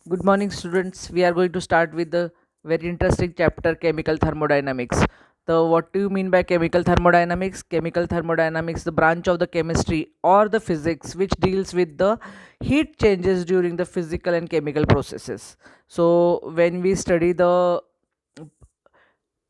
Good morning, students. We are going to start with the very interesting chapter chemical thermodynamics. So, what do you mean by chemical thermodynamics? Chemical thermodynamics, the branch of the chemistry or the physics which deals with the heat changes during the physical and chemical processes. So, when we study the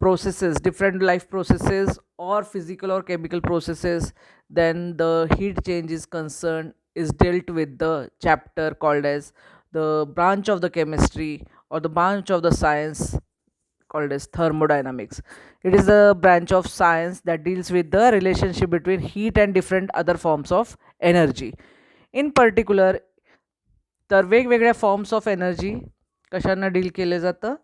processes, different life processes or physical or chemical processes, then the heat change is concerned is dealt with the chapter called as the branch of the chemistry or the branch of the science called as thermodynamics. It is a branch of science that deals with the relationship between heat and different other forms of energy. In particular, तर वेगवेगळ्या forms of energy कशांना deal केलं जातं,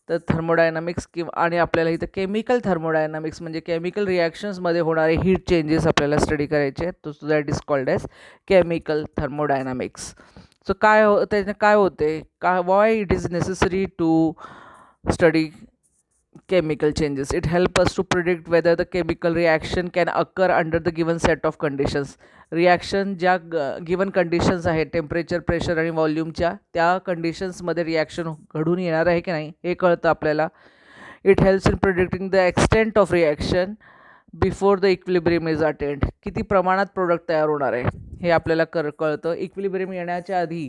तर thermodynamics किंवा आणि आपल्याला इथं केमिकल थर्मोडायनामिक्स म्हणजे केमिकल रिॲक्शन्समध्ये होणारे हीट चेंजेस आपल्याला स्टडी करायचे आहेत. तो that is called as chemical thermodynamics. So त्याने काय होते, why it is necessary to study chemical changes. It helps us to predict whether the chemical reaction can occur under the given set of conditions. Reaction ज्या given conditions आहेत, temperature, pressure आणि व्हॉल्यूमच्या, त्या कंडिशन्समध्ये reaction घडून येणार आहे की नाही हे कळतं आपल्याला. It helps in predicting the extent of reaction before the equilibrium is attend. किती प्रमाणात प्रोडक्ट तयार होणार आहे हे आपल्याला कळतं. इक्विलिब्रियम येण्याच्या आधी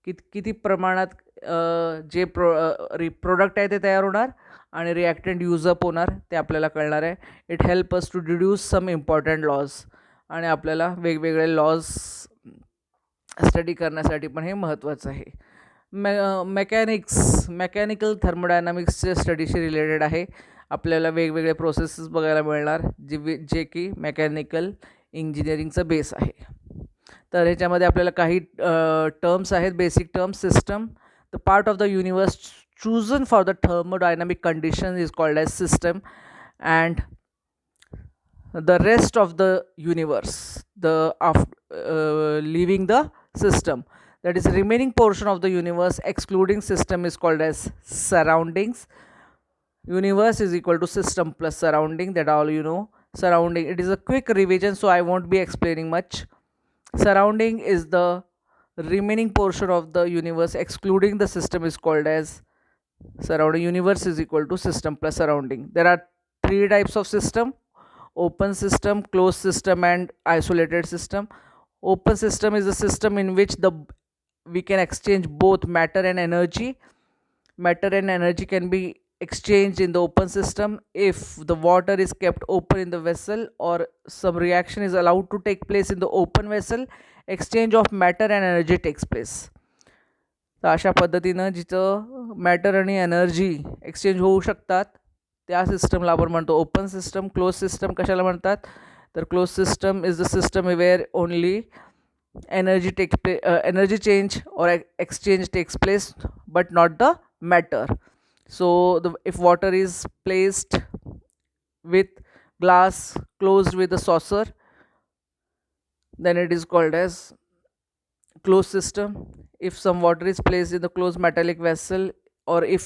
किती प्रमाणात जे प्रोडक्ट आहे ते तयार होणार आणि रिॲक्टंट यूजअप होणार ते आपल्याला कळणार आहे. It help us to deduce some important laws आणि आपल्याला वेगवेगळे लॉज स्टडी करण्यासाठी पण हे महत्त्वाचं आहे. मेकॅनिकल थर्मोडायनामिक्सच्या स्टडीशी रिलेटेड आहे. आपल्याला वेगवेगळे प्रोसेसेस बघायला मिळणार जे की मेकॅनिकल इंजिनिअरिंगचा बेस आहे. तर ह्याच्यामध्ये आपल्याला काही टर्म्स आहेत, basic terms. System, the part of the universe chosen for the thermodynamic condition is called as system, and the rest of the universe, leaving the system, that is remaining portion of the universe excluding system, is called as surroundings. Universe is equal to system plus surrounding, that all you know. Surrounding, it is a quick revision, so I won't be explaining much. Surrounding is the remaining portion of the universe excluding the system, is called as surrounding. Universe is equal to system plus surrounding. There are three types of system: open system, closed system, and isolated system. Open system is a system in which we can exchange both matter and energy. Matter and energy can be exchanged in the open system if the water is kept open in the vessel or some reaction is allowed to take place in the open vessel. Exchange of matter and energy takes place. तर अशा पद्धतीनं जिथं matter आणि energy exchange होऊ शकतात त्या सिस्टमला आपण म्हणतो ओपन सिस्टम. क्लोज सिस्टम कशाला म्हणतात, तर close system is the system where only energy change और exchange takes place but not the matter. So if water is placed with glass closed with a saucer, then it is called as closed system. If some water is placed in the closed metallic vessel, or if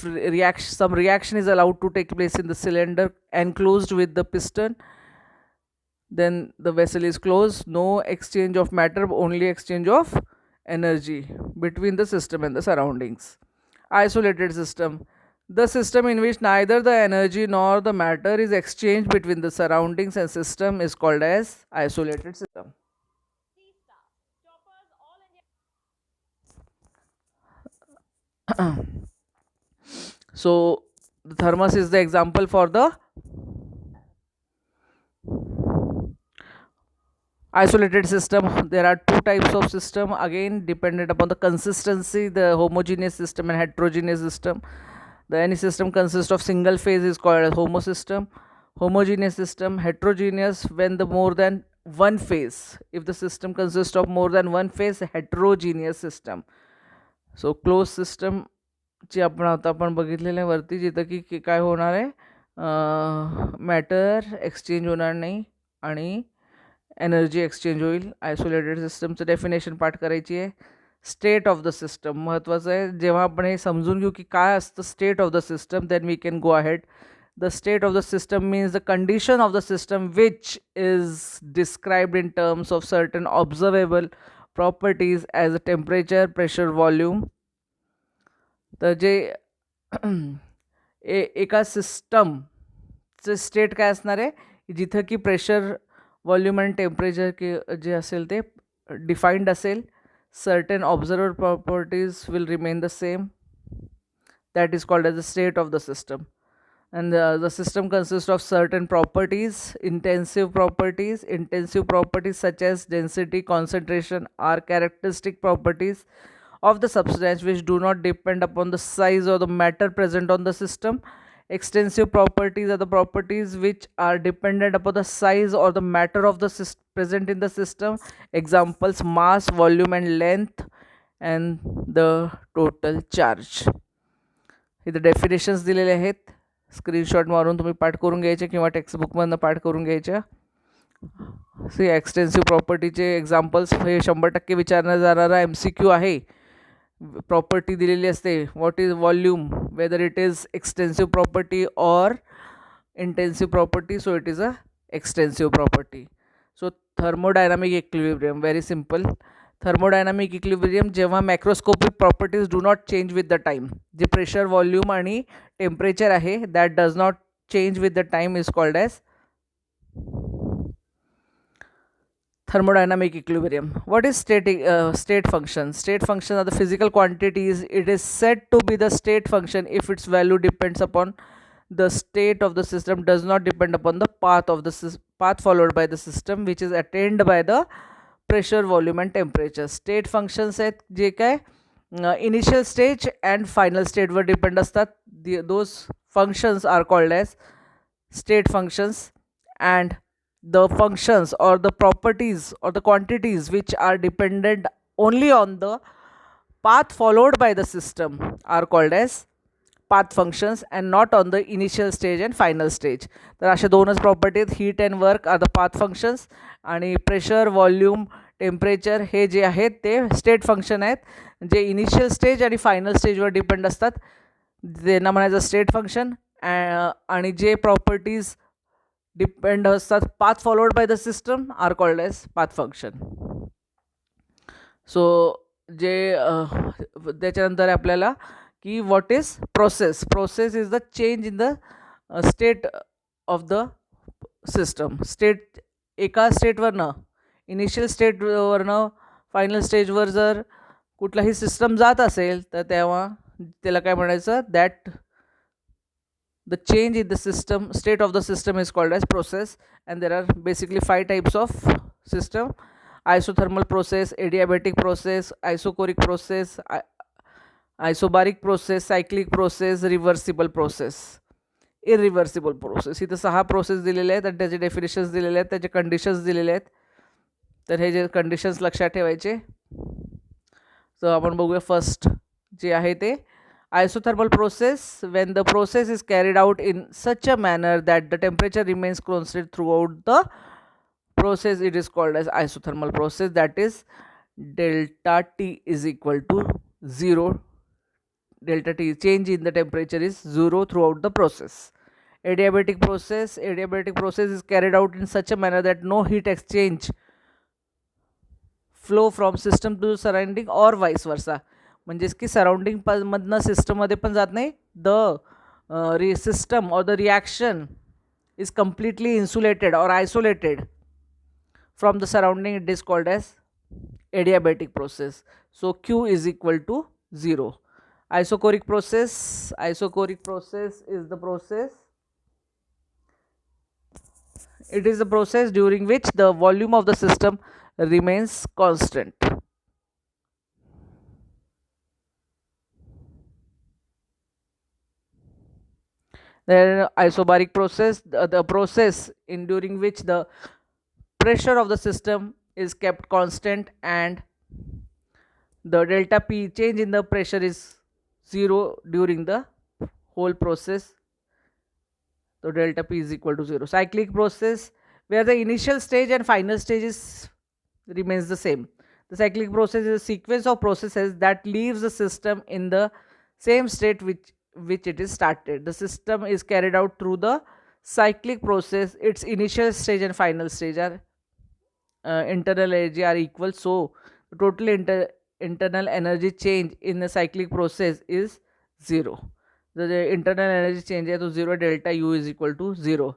some reaction is allowed to take place in the cylinder enclosed with the piston, then the vessel is closed. No exchange of matter, only exchange of energy between the system and the surroundings. Isolated system, the system in which neither the energy nor the matter is exchanged between the surroundings and system, is called as isolated system. So the thermos is the example for the isolated system. There are two types of system, again dependent upon the consistency: the homogeneous system and heterogeneous system. Any system consists of single phase is called as homosystem. Homogeneous system. Heterogeneous, when the more than one phase. If the system consists of more than one phase, heterogeneous system. So closed system ची आपण बघितलेलं आहे वरती, जिथं की काय होणार आहे, मॅटर एक्सचेंज होणार नाही आणि एनर्जी एक्सचेंज होईल. आयसोलेटेड सिस्टमचं डेफिनेशन पाठ करायची आहे. स्टेट ऑफ द सिस्टम महत्त्वाचं आहे. जेव्हा आपण हे समजून घेऊ की काय असतं state of the system, then we can go ahead. The state of the system means the condition of the system which is described in terms of certain observable properties as a temperature, pressure, volume. तर जे एका सिस्टमचं state काय असणार आहे, जिथं की pressure, volume आणि temperature जे असेल ते डिफाईन्ड असेल. Certain observer properties will remain the same. That is called as the state of the system. And the system consists of certain properties. Intensive properties such as density, concentration are characteristic properties of the substance which do not depend upon the size or the matter present on the system. Extensive properties are the properties which are dependent upon the size or the matter of the present in the system. Examples: mass, volume and length, and the total charge. इथे definitions दिलेले आहेत. Screenshot मारून तुम्ही पाठ करून घ्यायचे किंवा टेक्स्टबुकमधनं पाठ करून घ्यायच्या. सी एक्सटेन्सिव्ह प्रॉपर्टीचे एक्झाम्पल्स हे 100% विचारण्यात जाणारा MCQ आहे. प्रॉपर्टी दिलेली असते. What is volume, whether it is extensive property or intensive property, so it is a extensive property. So thermodynamic equilibrium, very simple. Thermodynamic equilibrium जेव्हा macroscopic properties do not change with the time. जे pressure, volume आणि temperature आहे that does not change with the time is called as thermodynamic equilibrium. What is state function? State function are the physical quantities. It is said to be the state function if its value depends upon the state of the system, does not depend upon the path of the path followed by the system, which is attained by the pressure, volume and temperature. State functions आहेत जे काय initial stage and final state were depend असतात. Those functions are called as state functions. And the functions or the properties or the quantities which are dependent only on the path followed by the system are called as path functions and not on the initial stage and final stage. तर अशा दोनच property आहेत. Heat and work are the path functions आणि pressure, volume, temperature हे जे आहेत ते state function आहेत, जे इनिशियल स्टेज आणि फायनल स्टेजवर डिपेंड असतात. त्यांना म्हणायचं स्टेट फंक्शन. आणि जे प्रॉपर्टीज डिपेंड असतात path followed by the system are called as path function. So जे त्याच्यानंतर आपल्याला की what is process. Process is the change in the state of the system. State एका स्टेटवरनं, इनिशियल स्टेटवरनं फायनल स्टेजवर जर कुठलाही सिस्टम जात असेल तर तेव्हा त्याला काय म्हणायचं, that the change in the system, state of the system is called as process. And there are basically 5 types of system: isothermal process, adiabatic process, isochoric process, isobaric process, cyclic process, reversible process, irreversible process. इथं 6 process दिलेले आहेत आणि त्याचे definitions दिलेले आहेत, त्याचे conditions दिलेले आहेत. तर हे जे कंडिशन्स लक्षात ठेवायचे. तर आपण बघूया फर्स्ट जे आहे ते isothermal process. When the process is carried out in such a manner that the temperature remains constant throughout the process, it is called as isothermal process. That is delta T is equal to 0. Delta T, change in the temperature, is 0 throughout the process. Adiabatic process. Adiabatic process is carried out in such a manner that no heat exchange flow from system to surrounding or vice versa. म्हणजेच की surrounding मधनं सिस्टममध्ये पण जात नाही. The system और the reaction is completely insulated और isolated from the surrounding. It is called as adiabatic process. So Q is equal to 0. Isochoric process. Isochoric process is the process. It is the process during which the volume of the system remains constant. Then isobaric process, the process in during which the pressure of the system is kept constant and the delta P, change in the pressure, is 0 during the whole process. So delta P is equal to 0. Cyclic process, where the initial stage and final stage remains the same. The cyclic process is a sequence of processes that leaves the system in the same state which it is started. The system is carried out through the cyclic process. Its initial stage and final stage are internal energy are equal. So total internal energy change in the cyclic process is 0. जर internal energy change आहे तो 0, delta U is equal to 0.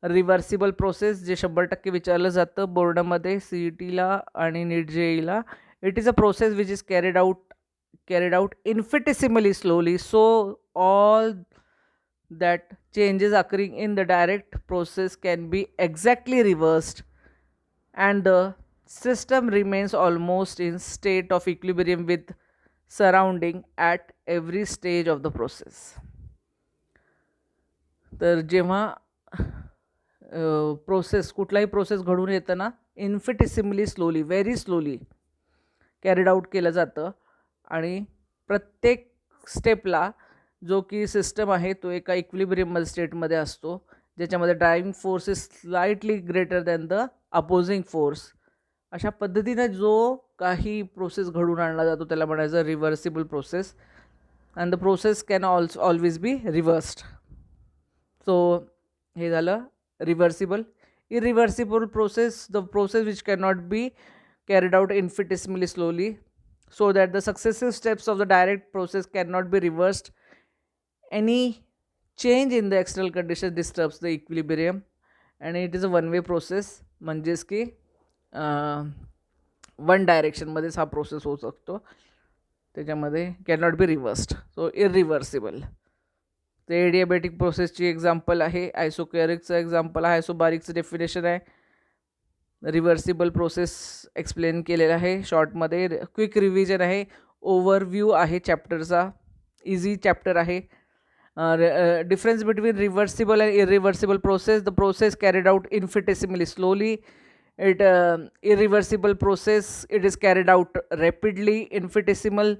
Reversible process जे 100% विचारलं जातं बोर्डामध्ये C E टीला आणि NEET जे ईला. It is a process which is carried out infinitesimally slowly, so all that changes occurring in the direct process can be exactly reversed, and the system remains almost in state of equilibrium with surrounding at every stage of the process. तर जेव्हा process कुठलाही process घडून येताना infinitesimally slowly, very slowly carried out केलं जातं आणि प्रत्येक स्टेपला जो की सिस्टम आहे तो एका इक्विलिब्रियम स्टेटमध्ये असतो, ज्याच्यामध्ये driving force is slightly greater than the opposing force. अशा पद्धतीने जो काही प्रोसेस घडून आणला जातो त्याला म्हणायचं reversible process, and the process can always be reversed. So हे झालं reversible. Irreversible process, the process which cannot be carried out infinitesimally slowly, so that the successive steps of the direct process cannot be reversed. Any change in the external conditions disturbs the equilibrium, and it is a one way process. म्हणजेच की one डायरेक्शनमध्येच हा process होऊ शकतो, त्याच्यामध्ये cannot be reversed. So irreversible. ते adiabatic प्रोसेसची example आहे, आयसोक्युरिकचं एक्झाम्पल आहे, आयसोबारिकचं डेफिनेशन आहे. रिव्हर्सिबल प्रोसेस एक्सप्लेन केलेला आहे शॉर्टमध्ये. क्विक रिव्हिजन आहे, ओव्हरव्ह्यू आहे चॅप्टरचा, इझी चॅप्टर आहे. Difference between reversible and irreversible process. The process carried out infinitesimally slowly. irreversible process, it is carried out rapidly. Infinitesimal.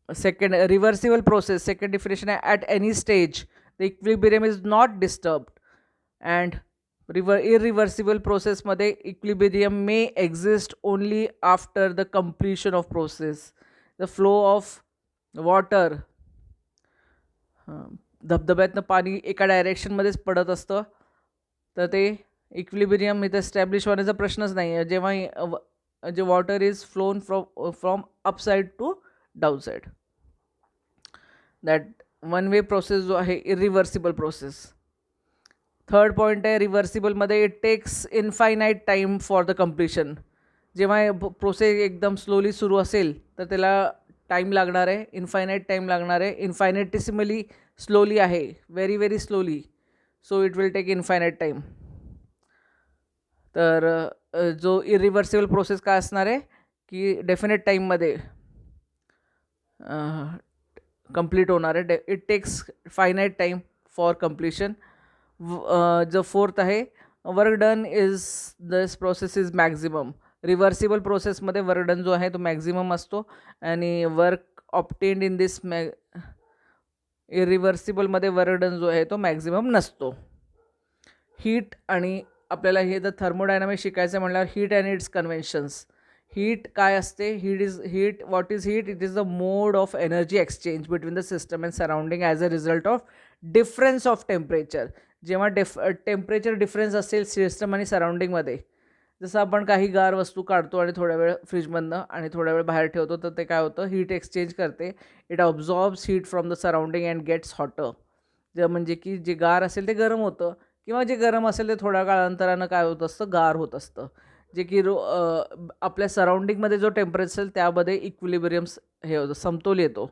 Second, reversible process, second definition, at any stage the equilibrium is not disturbed, and irreversible process मध्ये equilibrium may exist only after the completion of process. The flow of water, धबधब्यातनं पाणी एका डायरेक्शनमध्येच पडत असतं, तर ते equilibrium इथं establish होण्याचा प्रश्नच नाही आहे जेव्हा जे water is flown from upside to downside. That one way process जो आहे इरिव्हर्सिबल प्रोसेस. थर्ड पॉईंट आहे रिव्हर्सिबलमध्ये, it takes infinite time for the completion. जेव्हा प्रोसेस एकदम स्लोली सुरू असेल तर त्याला टाईम लागणार आहे, इनफायनाईट टाईम लागणार आहे. इनफायनेटिसिमली स्लोली आहे, very very slowly, so it will take infinite time. तर जो इरिव्हर्सिबल प्रोसेस काय असणार आहे की डेफिनेट टाईममध्ये कंप्लीट होणार आहे. It takes finite time for completion. जो फोर्थ आहे, work done is this process is maximum. Reversible प्रोसेसमध्ये वर्क डन जो आहे तो मॅक्झिमम असतो, आणि वर्क ऑप्टेंड इन दिस इरिव्हर्सिबलमध्ये वर्क डन जो आहे तो मॅक्झिमम नसतो. हीट, आणि आपल्याला हे जर थर्मोडायनामिक्स शिकायचं म्हटल्यावर heat and it's conventions. Heat काय असते? What is heat? It is the mode of energy exchange between the system and surrounding as a result of difference of temperature. जेव्हा टेम्परेचर डिफरन्स असेल system आणि सराउंडिंगमध्ये, जसं आपण काही गार वस्तू काढतो आणि थोड्या वेळ फ्रीजमधनं आणि थोड्या वेळ बाहेर ठेवतो, तर ते काय होतं, हीट एक्सचेंज करते. It absorbs heat from the surrounding and gets hotter. म्हणजे की जे गार असेल ते गरम होतं, किंवा जे गरम असेल ते थोड्या काळांतरानं काय होत असतं, गार होत असतं. जे की आपल्या सराउंडिंगमध्ये जो टेम्परेचर असेल त्यामध्ये इक्विलिब्रियम्स हे होतं, समतोल येतो.